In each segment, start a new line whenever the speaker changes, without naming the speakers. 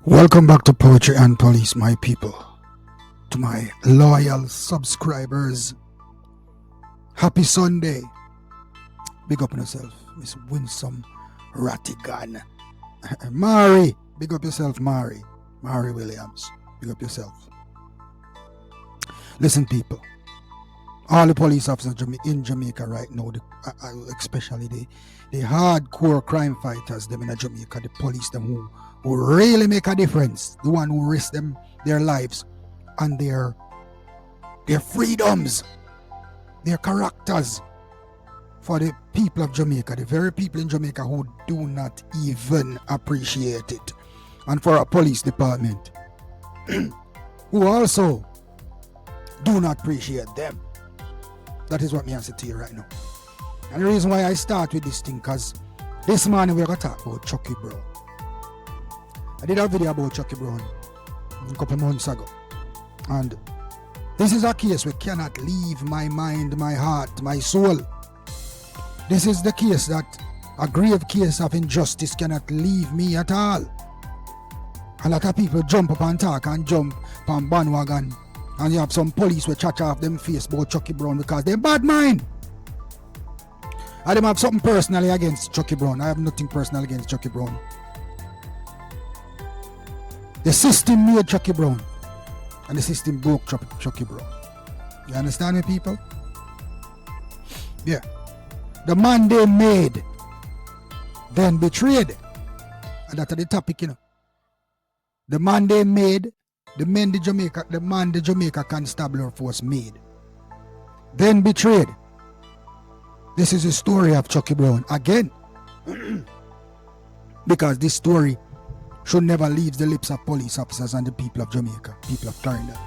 Welcome back to Poetry and Police, my people. To my loyal subscribers, happy Sunday. Big up on yourself, Miss Winsome Rattigan. Mari, big up yourself, Mari. Mari Williams, big up yourself. Listen, people. All the police officers in Jamaica right now, especially the hardcore crime fighters, them in Jamaica, the police, them who really make a difference, the one who risk them their lives and their freedoms, their characters for the people of Jamaica, the very people in Jamaica who do not even appreciate it, and for our police department who also do not appreciate them. That is what me I say to you right now. And the reason why I start with this thing, because this morning we're going to talk about Chucky Brown. I did a video about Chucky Brown a couple months ago. And this is a case which cannot leave my mind, my heart, my soul. This is the case that a grave case of injustice cannot leave me at all. A lot of people jump up and talk and jump on bandwagon. And you have some police will chat off them face about Chucky Brown because they're bad mind. I don't have something personally against Chucky Brown. I have nothing personal against Chucky Brown. The system made Chucky Brown, and the system broke Chucky Brown. You understand me, people? Yeah. The man they made, then betrayed. And that's the topic, you know. The man they made, the man the Jamaica Constabulary Force made, then betrayed. This is the story of Chucky Brown again. Because this story should never leave the lips of police officers and the people of Jamaica, people of Florida.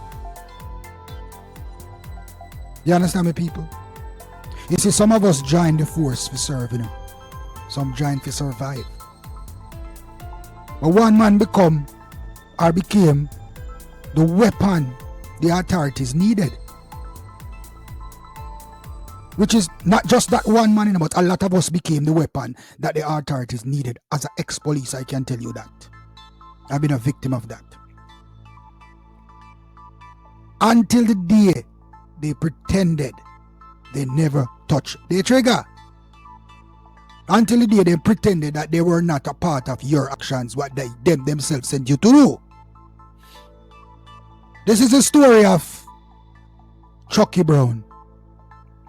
You understand me, people? You see, some of us join the force for serve, you know. Some join for survive. But one man became the weapon the authorities needed. Which is not just that one man, but a lot of us became the weapon that the authorities needed. As an ex-police, I can tell you that. I've been a victim of that. Until the day they pretended they never touched the trigger. Until the day they pretended that they were not a part of your actions, what they themselves sent you to do. This is a story of Chucky Brown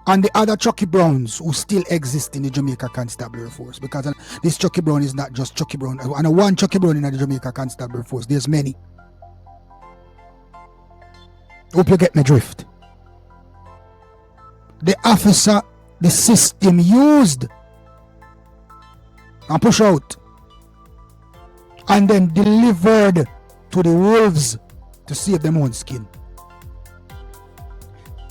and the other Chucky Browns who still exist in the Jamaica Constabulary Force. Because this Chucky Brown is not just Chucky Brown. And one Chucky Brown in the Jamaica Constabulary Force. There's many. Hope you get my drift. The officer, the system used and push out and then delivered to the wolves to save them own skin.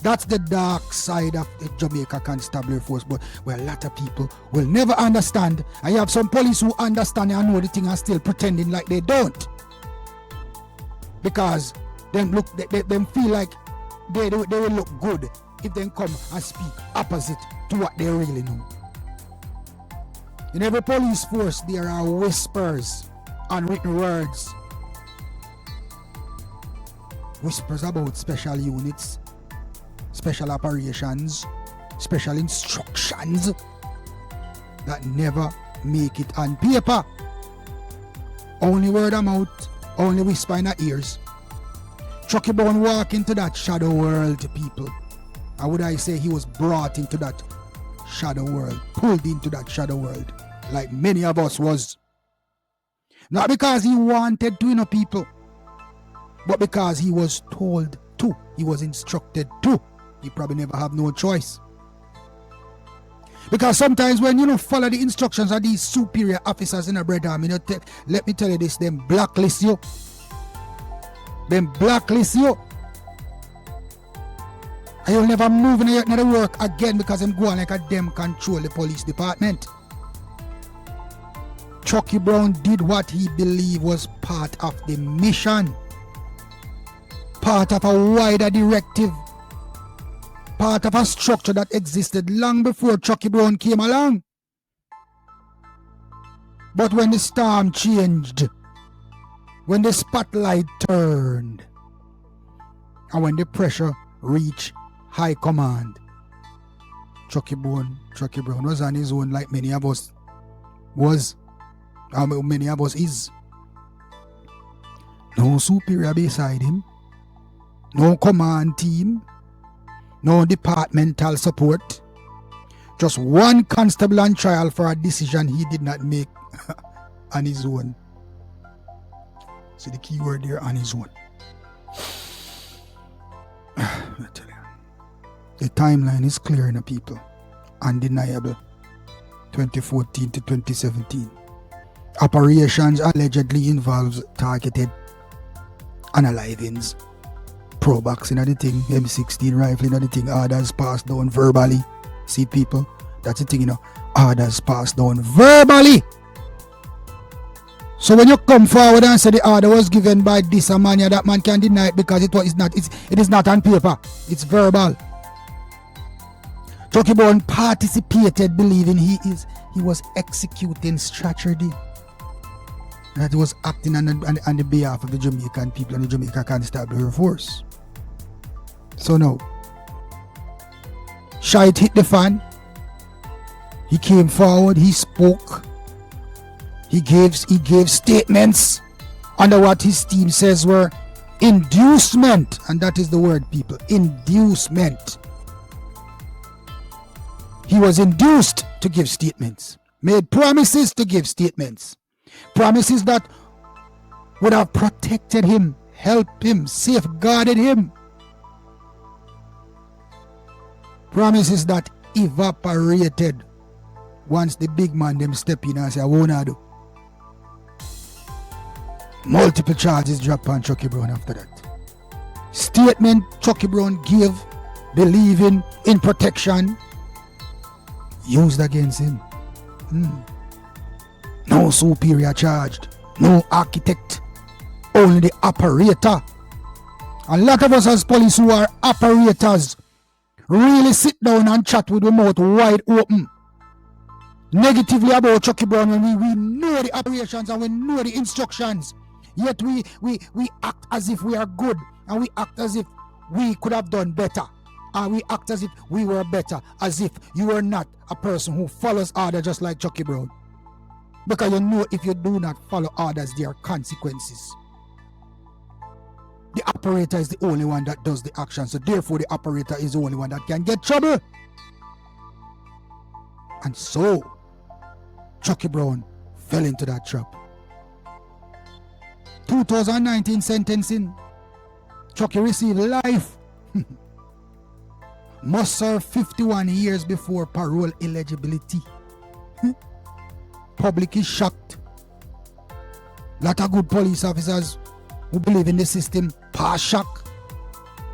That's the dark side of the Jamaica Constabulary Force, but where a lot of people will never understand. And you have some police who understand and know the thing and still pretending like they don't. Because them feel like they will look good if they come and speak opposite to what they really know. In every police force there are whispers, unwritten words. Whispers about special units, special operations, special instructions that never make it on paper. Only word of mouth, only whisper in our ears. Chucky Brown walked into that shadow world, people. How would I say he was brought into that shadow world, pulled into that shadow world, like many of us was. Not because he wanted to, you know, people, but because he was told to, he was instructed to. He probably never have no choice. Because sometimes when you don't follow the instructions of these superior officers in a bread army, let me tell you this, them blacklist you. Them blacklist you. And you'll never move in the work again because them go on like a them control the police department. Chucky Brown did what he believed was part of the mission. Part of a wider directive. Part of a structure that existed long before Chucky Brown came along. But when the storm changed, when the spotlight turned and when the pressure reached high command, Chucky Brown was on his own like many of us is. No superior beside him, no command team, no departmental support, just one constable on trial for a decision he did not make on his own. See the key word there, on his own. I tell you, the timeline is clear, in the people, undeniable. 2014 to 2017. Operations allegedly involves targeted unalivings, pro-box in the thing, M16 rifle in the thing, orders passed down verbally. See people, that's the thing, you know, orders passed down verbally. So when you come forward and say the order was given by this man, that man can deny it because it is not on paper, it's verbal. Chucky Brown participated, believing he was executing strategy, that he was acting on the behalf of the Jamaican people and the Jamaica Constabulary Force. So now, shite hit the fan. He came forward, he spoke, he gave statements under what his team says were inducement, and that is the word, people, inducement. He was induced to give statements, made promises to give statements, promises that would have protected him, helped him, safeguarded him, promises that evaporated once the big man them step in and say, I wanna do. Multiple charges dropped on Chucky Brown after that. Statement Chucky Brown gave, believing in protection, used against him. No superior charged, no architect, only the operator. A lot of us as police who are operators really sit down and chat with the mouth wide open negatively about Chucky Brown when we know the operations and we know the instructions, yet we act as if we are good, and we act as if we could have done better, and we act as if we were better, as if you are not a person who follows orders just like Chucky Brown, because you know if you do not follow orders there are consequences. The operator is the only one that does the action, so therefore the operator is the only one that can get trouble. And so Chucky Brown fell into that trap. 2019 sentencing, Chucky received life. Must serve 51 years before parole eligibility. Public is shocked. Lot of good police officers who believe in the system pass shock.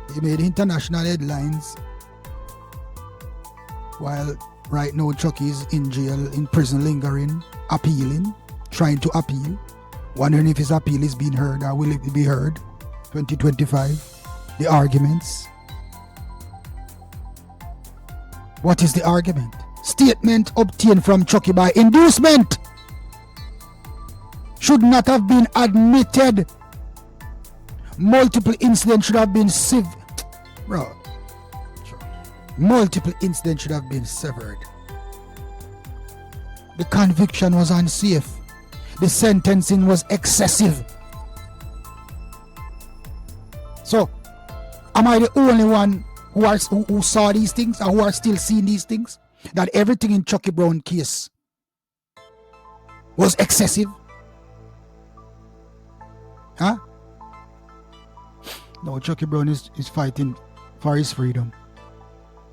They made international headlines. While right now Chucky is in jail, in prison, lingering, appealing, trying to appeal, wondering if his appeal is being heard or will it be heard. 2025, the arguments. What is the argument? Statement obtained from Chucky by inducement should not have been admitted. Multiple incidents should have been multiple incidents should have been severed. The conviction was unsafe. The sentencing was excessive. So, am I the only one who saw these things or who are still seeing these things? That everything in Chucky Brown case was excessive? Huh? No, Chucky Brown is fighting for his freedom.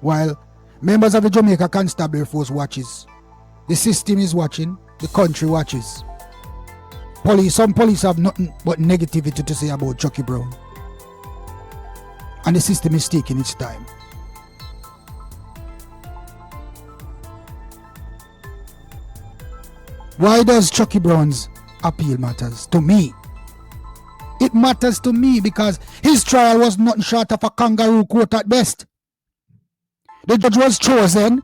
While members of the Jamaica Constabulary Force watches, the system is watching, the country watches. Some police have nothing but negativity to say about Chucky Brown. And the system is taking its time. Why does Chucky Brown's appeal matters to me? It matters to me because his trial was nothing short of a kangaroo court at best. The judge was chosen,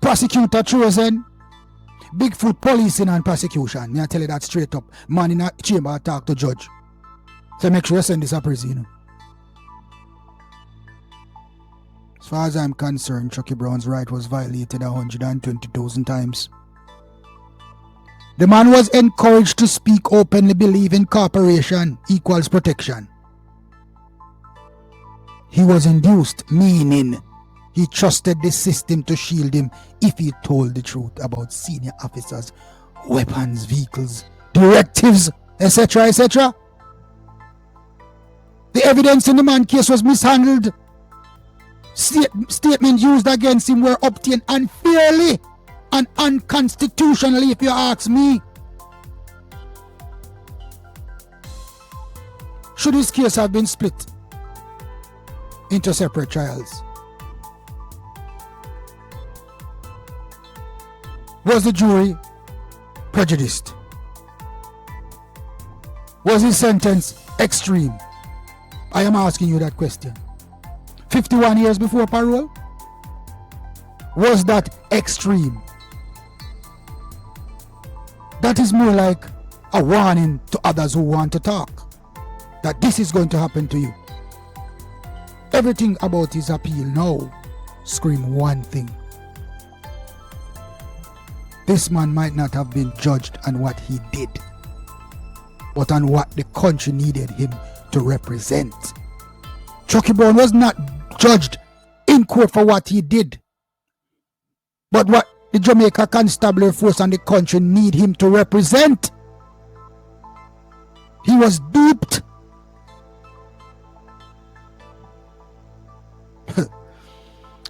prosecutor chosen, Bigfoot policing and prosecution. Me I tell you that straight up. Man in a chamber talk to judge. So make sure you send this a prison, you know. As far as I'm concerned, Chucky Brown's right was violated 120,000 times. The man was encouraged to speak openly, believe in cooperation equals protection. He was induced, meaning he trusted the system to shield him if he told the truth about senior officers, weapons, vehicles, directives, etc., etc. The evidence in the man case was mishandled. Statements used against him were obtained unfairly and unconstitutionally, if you ask me. Should his case have been split into separate trials? Was the jury prejudiced? Was his sentence extreme? I am asking you that question. 51 years before parole? Was that extreme? That is more like a warning to others who want to talk that this is going to happen to you. Everything about his appeal now scream one thing. This man might not have been judged on what he did, but on what the country needed him to represent. Chucky Brown was not judged in court for what he did, but what the Jamaica Constabulary Force and the country need him to represent. He was duped.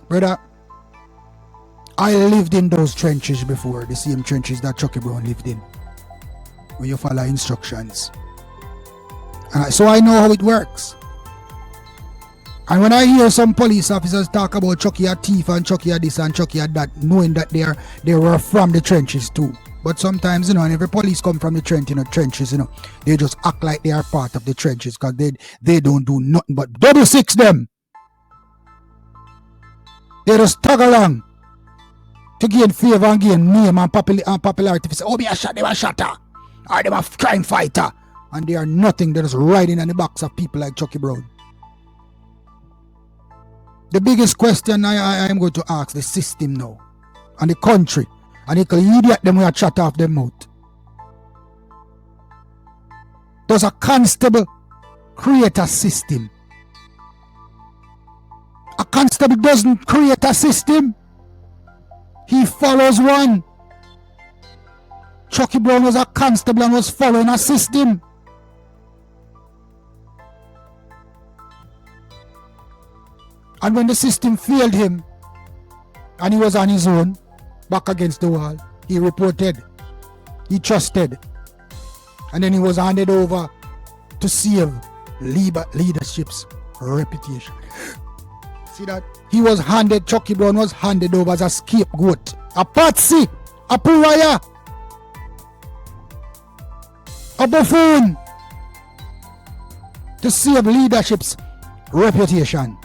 Brother, I lived in those trenches before, the same trenches that Chucky Brown lived in, where you follow instructions. So I know how it works. And when I hear some police officers talk about Chucky a thief and Chucky a this and Chucky a that, knowing that they were from the trenches too. But sometimes, you know, and every police come from the trenches, you know, they just act like they are part of the trenches because they don't do nothing but double six them. They just tag along to gain favor and gain name and popularity. They say, oh, me a shot, they were a shotter. Or they were a crime fighter. And they are nothing. They're just riding on the backs of people like Chucky Brown. The biggest question I am going to ask the system now and the country, and the idiot them will chat off their mouth. Does a constable create a system? A constable doesn't create a system. He follows one. Chucky Brown was a constable and was following a system. And when the system failed him and he was on his own, back against the wall, he reported, he trusted, and then he was handed over to save leadership's reputation. See that? Chucky Brown was handed over as a scapegoat, a patsy, a pariah, a buffoon, to save leadership's reputation.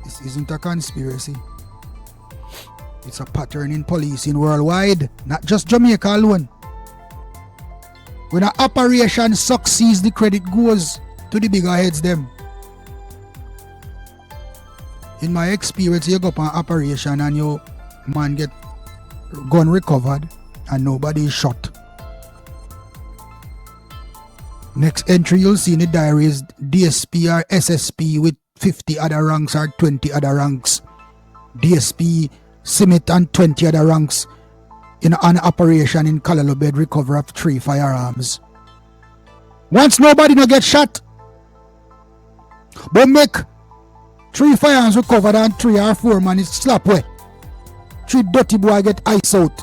This isn't a conspiracy. It's a pattern in policing worldwide, not just Jamaica alone. When an operation succeeds, the credit goes to the bigger heads them. In my experience, you go up an operation and your man get gun recovered and nobody is shot. Next entry you'll see in the diary is DSP or SSP with 50 other ranks or 20 other ranks. DSP, Simit and 20 other ranks in an operation in Kalalobed recover of 3 firearms. Once nobody no get shot, but make 3 firearms recovered and 3 or 4 man is slap away. 3 dirty boy get ice out.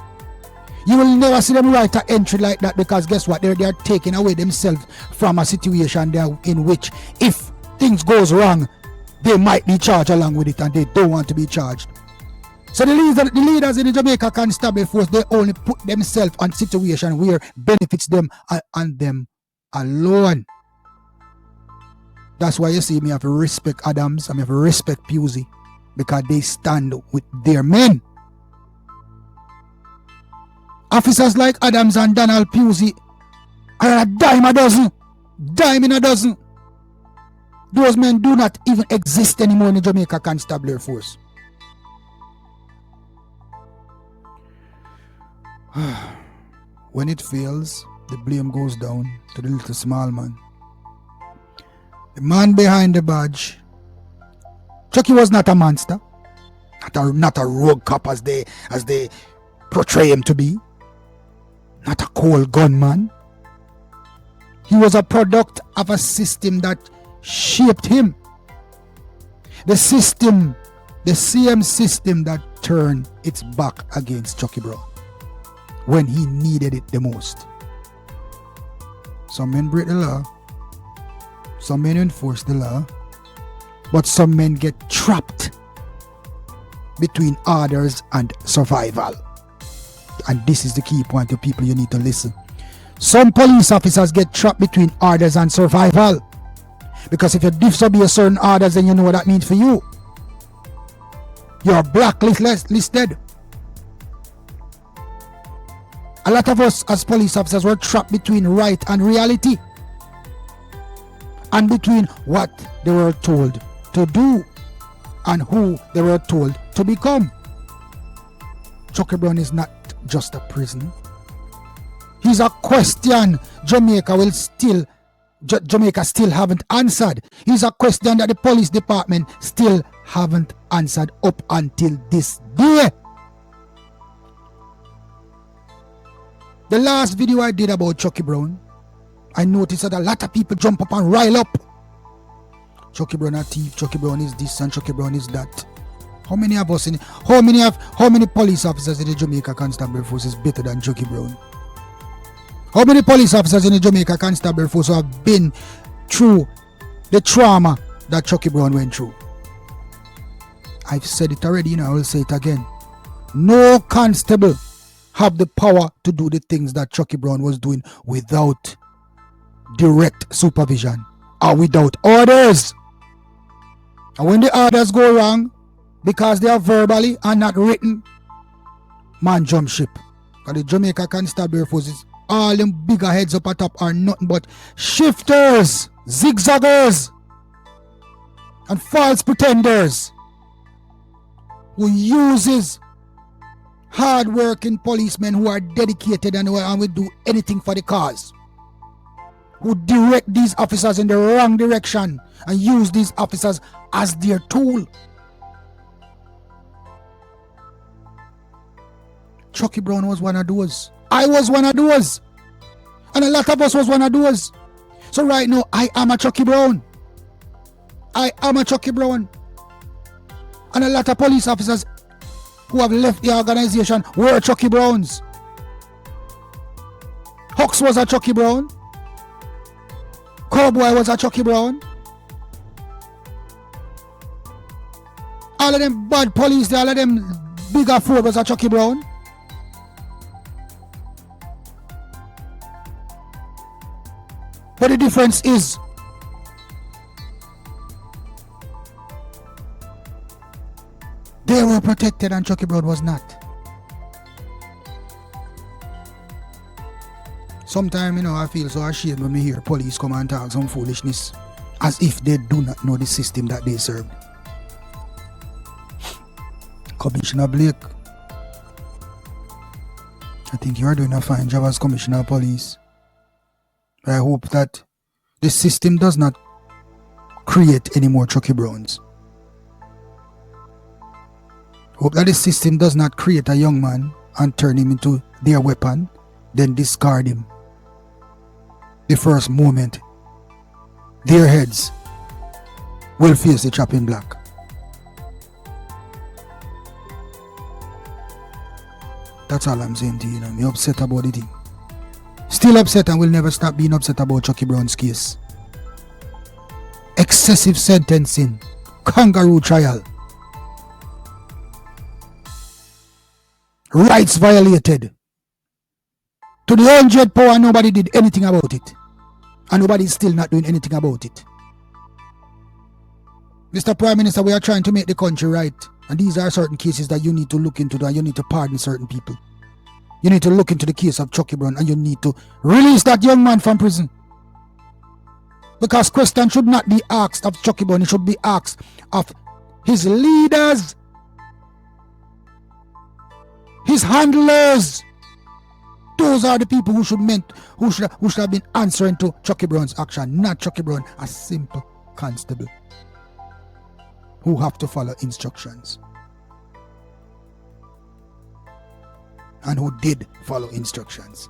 You will never see them write an entry like that because guess what? They're taking away themselves from a situation in which if things goes wrong, they might be charged along with it and they don't want to be charged. So the leaders in the Jamaica Constabulary Force, they only put themselves on situation where benefits them and them alone. That's why you see me have to respect Adams and me have to respect Pusey because they stand with their men. Officers like Adams and Donald Pusey are a dime a dozen. Dime in a dozen. Those men do not even exist anymore in the Jamaica Constabulary Force. When it fails, the blame goes down to the little small man. The man behind the badge. Chucky was not a monster. Not a rogue cop as they portray him to be. Not a cold gunman. He was a product of a system that shaped him. The same system that turned its back against Chucky Brown when he needed it the most. Some men break the law, some men enforce the law, but some men get trapped between orders and survival. And this is the key point to people you need to listen. Some police officers get trapped between orders and survival. Because if you disobey certain orders, then you know what that means for you. You're blacklisted. A lot of us as police officers were trapped between right and reality. And between what they were told to do and who they were told to become. Chucky Brown is not just a prison. He's a question Jamaica still haven't answered. He's a question that the police department still haven't answered up until this day. The last video I did about Chucky Brown, I noticed that a lot of people jump up and rile up. Chucky Brown a thief, Chucky Brown is this and Chucky Brown is that. How many police officers in the Jamaica Constabulary Force is better than Chucky Brown? How many police officers in the Jamaica Constabulary Force have been through the trauma that Chucky Brown went through? I've said it already, I will say it again. No constable have the power to do the things that Chucky Brown was doing without direct supervision or without orders. And when the orders go wrong, because they are verbally and not written, man jump ship. Because the Jamaica Constabulary Forces, all them bigger heads up at top are nothing but shifters, zigzaggers, and false pretenders who uses hard-working policemen who are dedicated and will do anything for the cause, who direct these officers in the wrong direction and use these officers as their tool. Chucky Brown was one of those. I was one of those. And a lot of us was one of those. So right now, I am a Chucky Brown. I am a Chucky Brown. And a lot of police officers who have left the organization were Chucky Browns. Hux was a Chucky Brown. Cowboy was a Chucky Brown. All of them bad police, all of them bigger four was a Chucky Brown. But the difference is they were protected and Chucky Brown was not. Sometimes, I feel so ashamed when we hear police come and talk some foolishness as if they do not know the system that they serve. Commissioner Blake, I think you are doing a fine job as Commissioner of Police. I hope that the system does not create any more Chucky Browns. Hope that the system does not create a young man and turn him into their weapon, then discard him. The first moment their heads will face the chopping block. That's all I'm saying to you. I'm upset about the thing. Still upset and will never stop being upset about Chucky Brown's case. Excessive sentencing. Kangaroo trial. Rights violated. To the 100 power, nobody did anything about it. And nobody is still not doing anything about it. Mr. Prime Minister, we are trying to make the country right. And these are certain cases that you need to look into and you need to pardon certain people. You need to look into the case of Chucky Brown and you need to release that young man from prison. Because question should not be asked of Chucky Brown, it should be asked of his leaders, his handlers. Those are the people who should have been answering to Chucky Brown's action, not Chucky Brown, a simple constable who have to follow instructions. And who did follow instructions.